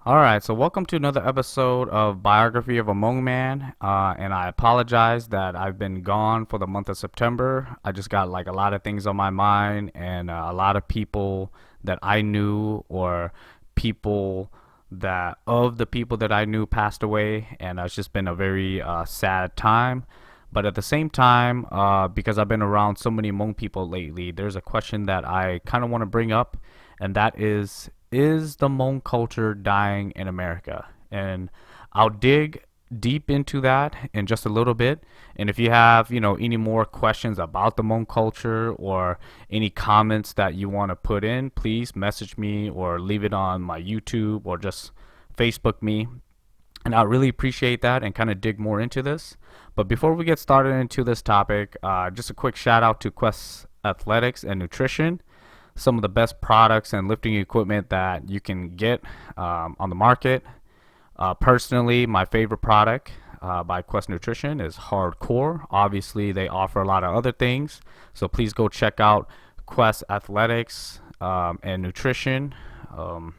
All right, so welcome to another episode of Biography of a Hmong Man. And I apologize that I've been gone for the month of September. I just got like a lot of things on my mind, and a lot of people that I knew, or people that of the people that I knew passed away, and it's just been a very sad time. But at the same time, because I've been around so many Hmong people lately, there's a question that I kind of want to bring up, and that is the Hmong culture dying in America? And I'll dig deep into that in just a little bit. And if you have, any more questions about the Hmong culture or any comments that you want to put in, please message me or leave it on my YouTube or just Facebook me. And I really appreciate that and kind of dig more into this. But before we get started into this topic, just a quick shout out to Quest Athletics and Nutrition, some of the best products and lifting equipment that you can get on the market. Personally, my favorite product by Quest Nutrition is Hardcore. Obviously, they offer a lot of other things, so please go check out Quest Athletics and Nutrition. Um,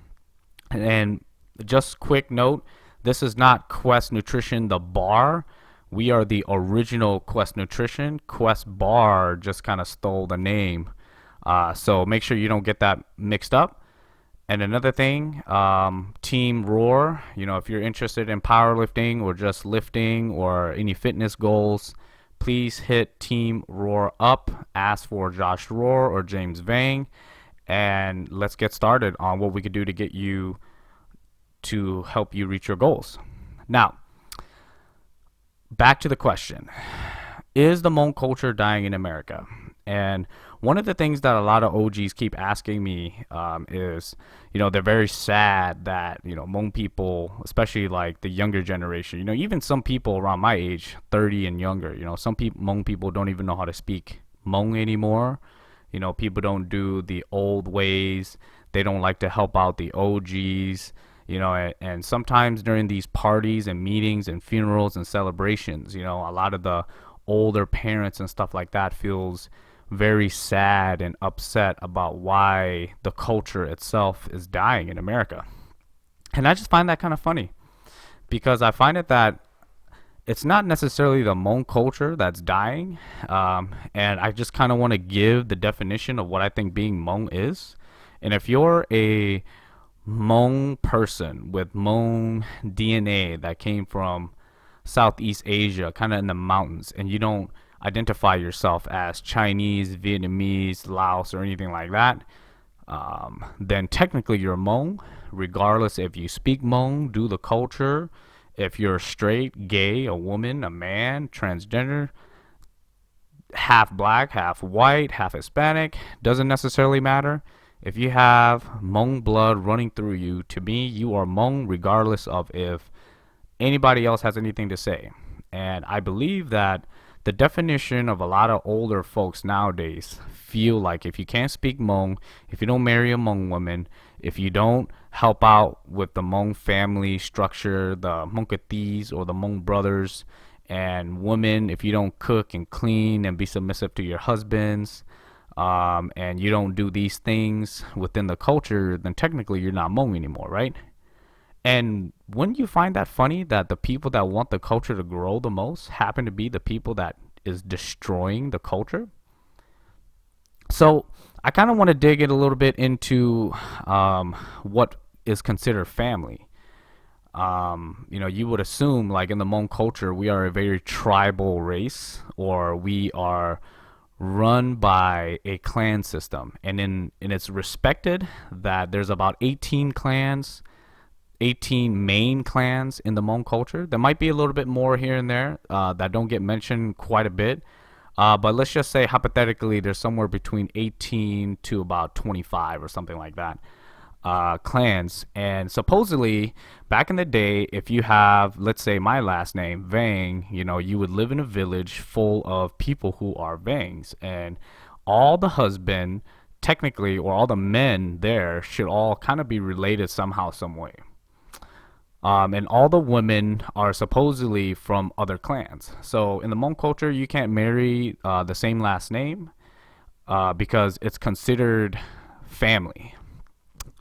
and just quick note, this is not Quest Nutrition, the bar. We are the original Quest Nutrition. Quest Bar just kind of stole the name. So make sure you don't get that mixed up. And another thing, Team Roar, if you're interested in powerlifting or just lifting or any fitness goals, please hit Team Roar up. Ask for Josh Roar or James Vang, and let's get started on what we could do to get you to help you reach your goals. Now, back to the question. Is the Hmong culture dying in America? And one of the things that a lot of OGs keep asking me is, they're very sad that, Hmong people, especially like the younger generation, even some people around my age, 30 and younger, some people, Hmong people don't even know how to speak Hmong anymore. People don't do the old ways. They don't like to help out the OGs. And sometimes during these parties and meetings and funerals and celebrations, a lot of the older parents and stuff like that feels very sad and upset about why the culture itself is dying in America. And I just find that kind of funny because I find it that it's not necessarily the Hmong culture that's dying. And I just kind of want to give the definition of what I think being Hmong is. And if you're a Hmong person with Hmong DNA that came from Southeast Asia, kind of in the mountains, and you don't identify yourself as Chinese, Vietnamese, Laos, or anything like that, then technically you're Hmong, regardless if you speak Hmong, do the culture, if you're straight, gay, a woman, a man, transgender, half black, half white, half Hispanic, doesn't necessarily matter. If you have Hmong blood running through you, to me, you are Hmong regardless of if anybody else has anything to say. And I believe that the definition of a lot of older folks nowadays feel like if you can't speak Hmong, if you don't marry a Hmong woman, if you don't help out with the Hmong family structure, the Hmongkatis or the Hmong brothers and women, if you don't cook and clean and be submissive to your husbands, and you don't do these things within the culture, then technically you're not Hmong anymore, right? And wouldn't you find that funny that the people that want the culture to grow the most happen to be the people that is destroying the culture? So I kind of want to dig in a little bit into what is considered family. You would assume, like in the Hmong culture, we are a very tribal race, or we are run by a clan system, and it's respected that there's about 18 clans, 18 main clans in the Hmong culture. There might be a little bit more here and there that don't get mentioned quite a bit. But let's just say hypothetically there's somewhere between 18 to about 25 or something like that clans. And supposedly back in the day, if you have, let's say, my last name, Vang, you would live in a village full of people who are Vangs. And all the husband, technically, or all the men there should all kind of be related somehow, some way. And all the women are supposedly from other clans. So in the Hmong culture, you can't marry the same last name because it's considered family.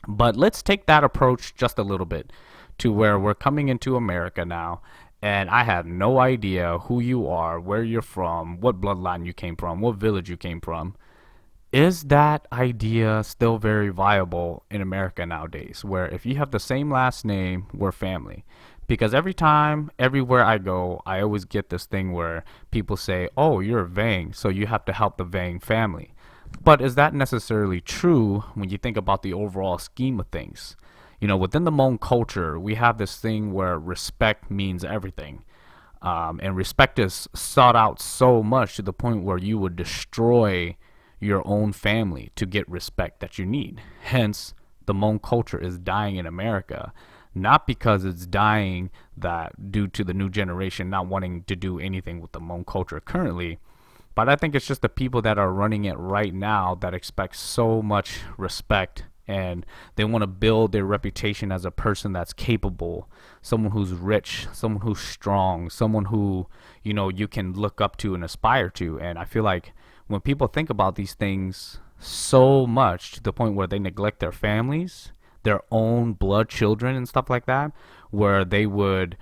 But let's take that approach just a little bit to where we're coming into America now, and I have no idea who you are, where you're from, what bloodline you came from, what village you came from. Is that idea still very viable in America nowadays? Where if you have the same last name, we're family. Because every time, everywhere I go, I always get this thing where people say, oh, you're a Vang, so you have to help the Vang family. But is that necessarily true when you think about the overall scheme of things? Within the Hmong culture, we have this thing where respect means everything. And respect is sought out so much to the point where you would destroy your own family to get respect that you need. Hence, the Hmong culture is dying in America, not because it's dying that due to the new generation not wanting to do anything with the Hmong culture currently, but I think it's just the people that are running it right now that expect so much respect, and they want to build their reputation as a person that's capable, someone who's rich, someone who's strong, someone who, you can look up to and aspire to. And I feel like when people think about these things so much to the point where they neglect their families, their own blood children and stuff like that, where they would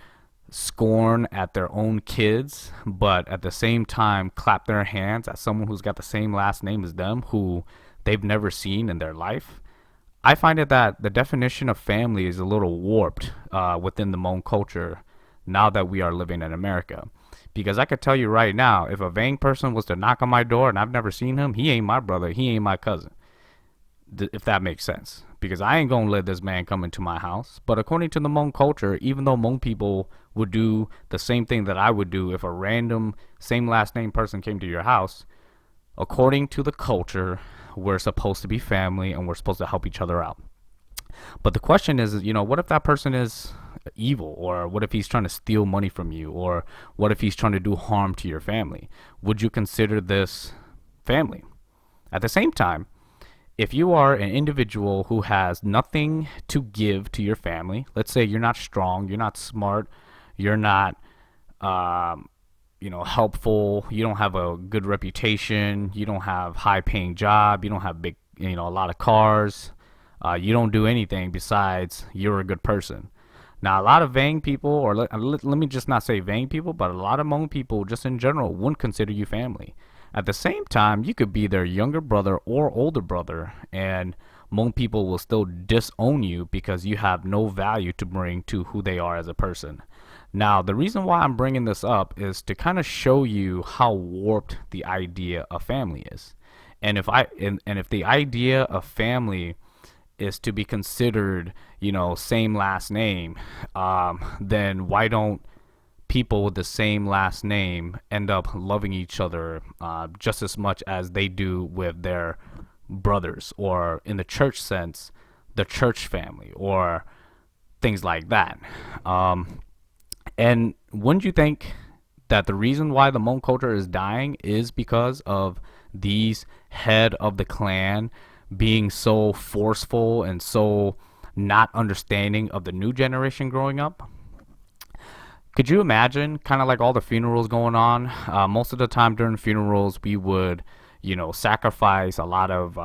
scorn at their own kids, but at the same time clap their hands at someone who's got the same last name as them, who they've never seen in their life. I find it that the definition of family is a little warped within the Hmong culture now that we are living in America. Because I could tell you right now, if a Vang person was to knock on my door and I've never seen him, he ain't my brother, he ain't my cousin, if that makes sense. Because I ain't gonna let this man come into my house. But according to the Hmong culture, even though Hmong people would do the same thing that I would do if a random same last name person came to your house, according to the culture, we're supposed to be family and we're supposed to help each other out. But the question is, what if that person is evil? Or what if he's trying to steal money from you? Or what if he's trying to do harm to your family? Would you consider this family? At the same time, if you are an individual who has nothing to give to your family, let's say you're not strong, you're not smart, you're not helpful, you don't have a good reputation, you don't have high paying job, you don't have big, a lot of cars, you don't do anything besides you're a good person. Now, a lot of Vang people, or let me just not say Vang people, but a lot of Hmong people just in general wouldn't consider you family. At the same time, you could be their younger brother or older brother, and Hmong people will still disown you because you have no value to bring to who they are as a person. Now, the reason why I'm bringing this up is to kind of show you how warped the idea of family is. And if the idea of family is to be considered, same last name, then why don't people with the same last name end up loving each other just as much as they do with their brothers, or in the church sense, the church family, or things like that? And wouldn't you think that the reason why the Hmong culture is dying is because of these head of the clan being so forceful and so not understanding of the new generation growing up? Could you imagine kind of like all the funerals going on? Most of the time during funerals, we would, sacrifice a lot of,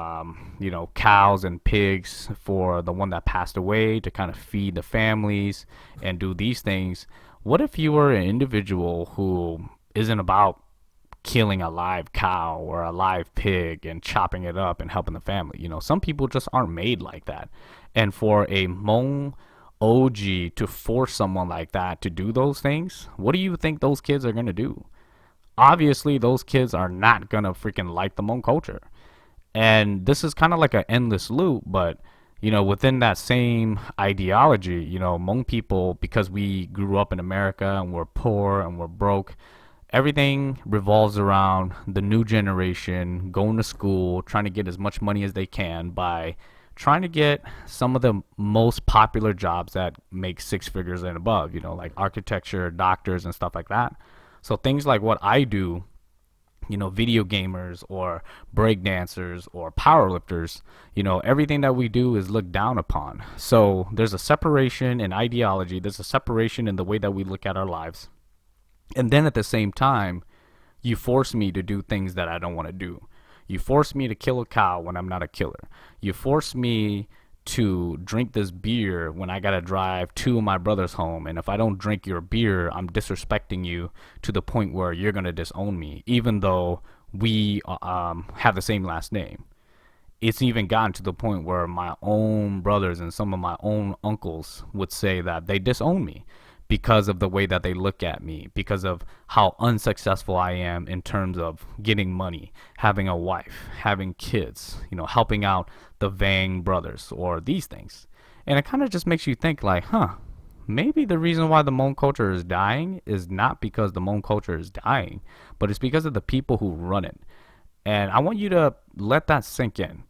cows and pigs for the one that passed away to kind of feed the families and do these things. What if you were an individual who isn't about killing a live cow or a live pig and chopping it up and helping the family? Some people just aren't made like that. And for a Hmong OG to force someone like that to do those things, what do you think those kids are going to do? Obviously, those kids are not going to freaking like the Hmong culture. And this is kind of like an endless loop, but within that same ideology, Hmong people, because we grew up in America and we're poor and we're broke, everything revolves around the new generation going to school, trying to get as much money as they can by trying to get some of the most popular jobs that make six figures and above, like architecture, doctors, and stuff like that. So things like what I do, video gamers or break dancers or powerlifters, everything that we do is looked down upon. So there's a separation in ideology, there's a separation in the way that we look at our lives. And then at the same time, you force me to do things that I don't want to do. You force me to kill a cow when I'm not a killer. You force me to drink this beer when I gotta drive to my brother's home. And if I don't drink your beer, I'm disrespecting you to the point where you're gonna disown me, even though we have the same last name. It's even gotten to the point where my own brothers and some of my own uncles would say that they disown me because of the way that they look at me, because of how unsuccessful I am in terms of getting money, having a wife, having kids, helping out the Vang brothers or these things. And it kind of just makes you think like, maybe the reason why the Hmong culture is dying is not because the Hmong culture is dying, but it's because of the people who run it. And I want you to let that sink in.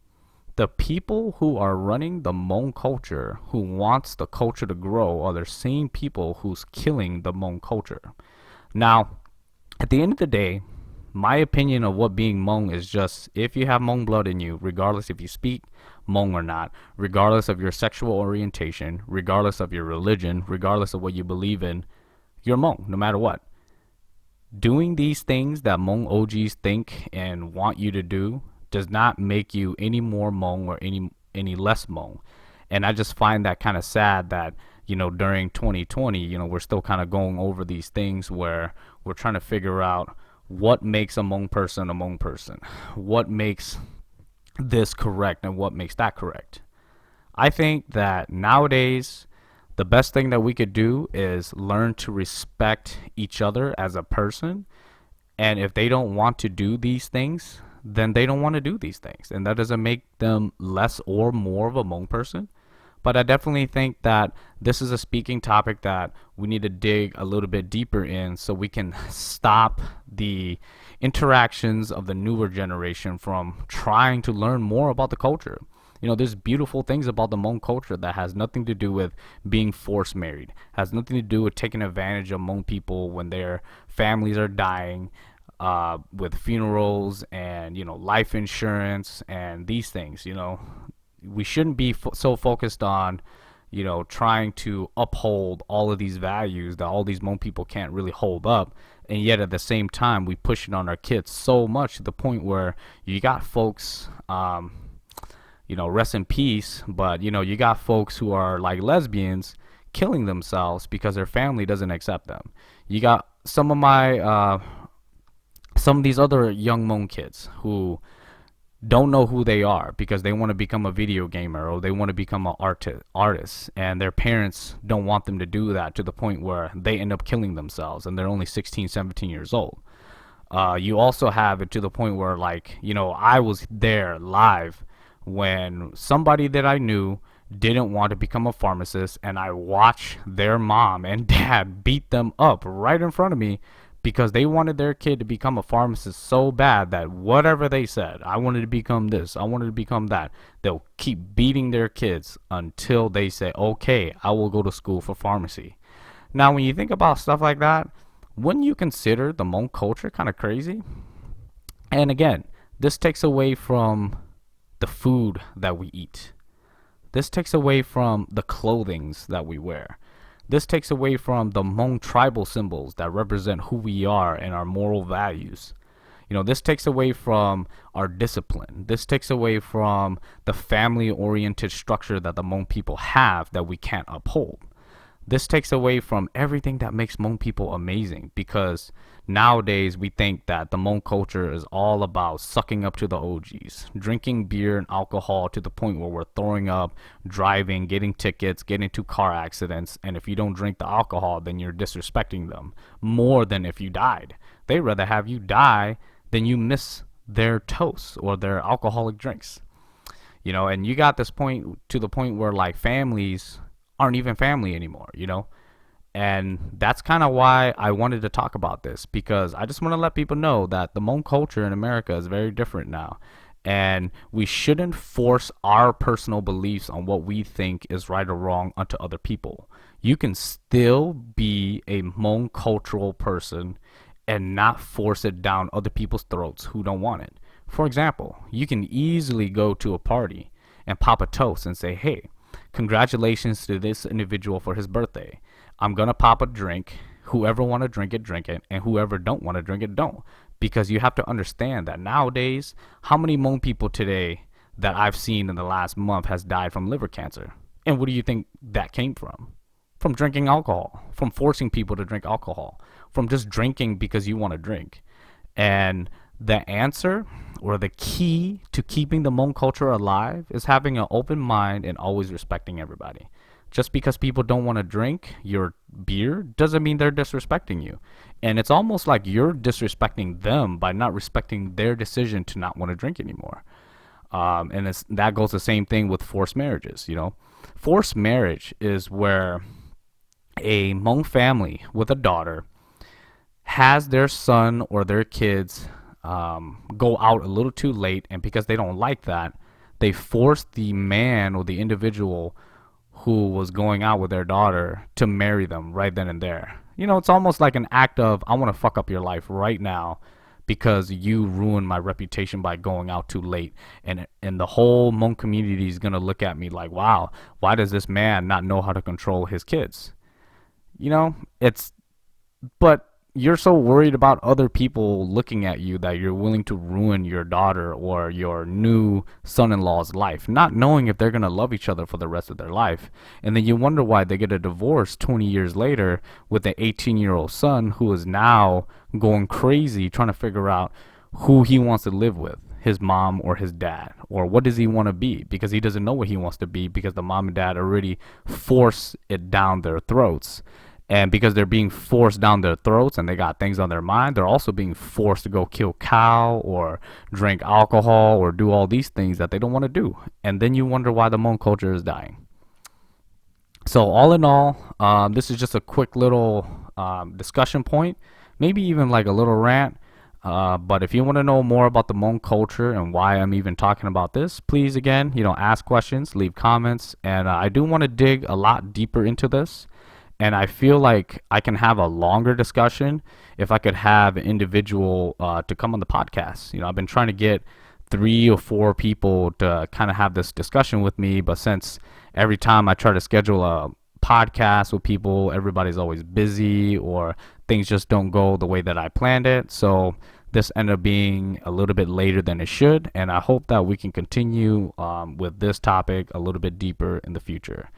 The people who are running the Hmong culture, who wants the culture to grow, are the same people who's killing the Hmong culture. Now, at the end of the day, my opinion of what being Hmong is just, if you have Hmong blood in you, regardless if you speak Hmong or not, regardless of your sexual orientation, regardless of your religion, regardless of what you believe in, you're Hmong, no matter what. Doing these things that Hmong OGs think and want you to do does not make you any more Hmong or any less Hmong. And I just find that kind of sad that, during 2020, we're still kind of going over these things where we're trying to figure out what makes a Hmong person, what makes this correct and what makes that correct. I think that nowadays the best thing that we could do is learn to respect each other as a person. And if they don't want to do these things, then they don't want to do these things. And that doesn't make them less or more of a Hmong person. But I definitely think that this is a speaking topic that we need to dig a little bit deeper in so we can stop the interactions of the newer generation from trying to learn more about the culture. There's beautiful things about the Hmong culture that has nothing to do with being forced married, has nothing to do with taking advantage of Hmong people when their families are dying, with funerals and life insurance and these things. We shouldn't be so focused on trying to uphold all of these values that all these Hmong people can't really hold up, and yet at the same time we push it on our kids so much to the point where you got folks, rest in peace, but you got folks who are like lesbians killing themselves because their family doesn't accept them. You got some of these other young Hmong kids who don't know who they are because they want to become a video gamer or they want to become an artist, and their parents don't want them to do that to the point where they end up killing themselves and they're only 16, 17 years old. You also have it to the point where, I was there live when somebody that I knew didn't want to become a pharmacist, and I watched their mom and dad beat them up right in front of me because they wanted their kid to become a pharmacist so bad that whatever they said, I wanted to become this, I wanted to become that, they'll keep beating their kids until they say, okay, I will go to school for pharmacy. Now, when you think about stuff like that, wouldn't you consider the Hmong culture kind of crazy? And again, this takes away from the food that we eat. This takes away from the clothings that we wear. This takes away from the Hmong tribal symbols that represent who we are and our moral values. This takes away from our discipline. This takes away from the family-oriented structure that the Hmong people have that we can't uphold. This takes away from everything that makes Hmong people amazing, because nowadays we think that the Hmong culture is all about sucking up to the OGs, drinking beer and alcohol to the point where we're throwing up, driving, getting tickets, getting into car accidents, and if you don't drink the alcohol, then you're disrespecting them more than if you died. They'd rather have you die than you miss their toast or their alcoholic drinks. And you got this point to the point where families aren't even family anymore, And that's kind of why I wanted to talk about this, because I just want to let people know that the Hmong culture in America is very different now. And we shouldn't force our personal beliefs on what we think is right or wrong onto other people. You can still be a Hmong cultural person and not force it down other people's throats who don't want it. For example, you can easily go to a party and pop a toast and say, hey, congratulations to this individual for his birthday. I'm going to pop a drink. Whoever want to drink it, and whoever don't want to drink it, don't. Because you have to understand that nowadays, how many Hmong people today that I've seen in the last month has died from liver cancer. And what do you think that came from? From drinking alcohol, from forcing people to drink alcohol, from just drinking because you want to drink. And the answer or the key to keeping the Hmong culture alive is having an open mind and always respecting everybody. Just because people don't want to drink your beer doesn't mean they're disrespecting you. And it's almost like you're disrespecting them by not respecting their decision to not want to drink anymore. And that goes the same thing with forced marriages. Forced marriage is where a Hmong family with a daughter has their son or their kids go out a little too late, and because they don't like that, they force the man or the individual who was going out with their daughter to marry them right then and there. It's almost like an act of, I want to fuck up your life right now because you ruined my reputation by going out too late. And the whole Hmong community is going to look at me like, wow, why does this man not know how to control his kids? But you're so worried about other people looking at you that you're willing to ruin your daughter or your new son-in-law's life, not knowing if they're going to love each other for the rest of their life. And then you wonder why they get a divorce 20 years later with an 18-year-old son who is now going crazy trying to figure out who he wants to live with, his mom or his dad, or what does he want to be, because he doesn't know what he wants to be because the mom and dad already force it down their throats. And because they're being forced down their throats and they got things on their mind, they're also being forced to go kill cow or drink alcohol or do all these things that they don't want to do. And then you wonder why the Hmong culture is dying. So all in all, this is just a quick little discussion point, maybe even like a little rant. But if you want to know more about the Hmong culture and why I'm even talking about this, please, again, ask questions, leave comments. And I do want to dig a lot deeper into this. And I feel like I can have a longer discussion if I could have an individual to come on the podcast. I've been trying to get 3 or 4 people to kind of have this discussion with me. But since every time I try to schedule a podcast with people, everybody's always busy or things just don't go the way that I planned it. So this ended up being a little bit later than it should. And I hope that we can continue with this topic a little bit deeper in the future.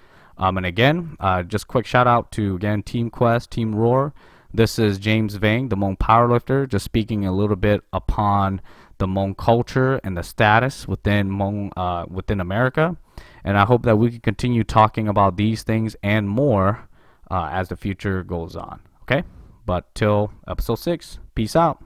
And again, just quick shout out to, again, Team Quest, Team Roar. This is James Vang, the Hmong powerlifter, just speaking a little bit upon the Hmong culture and the status within Hmong, within America. And I hope that we can continue talking about these things and more as the future goes on. Okay? But till episode 6, peace out.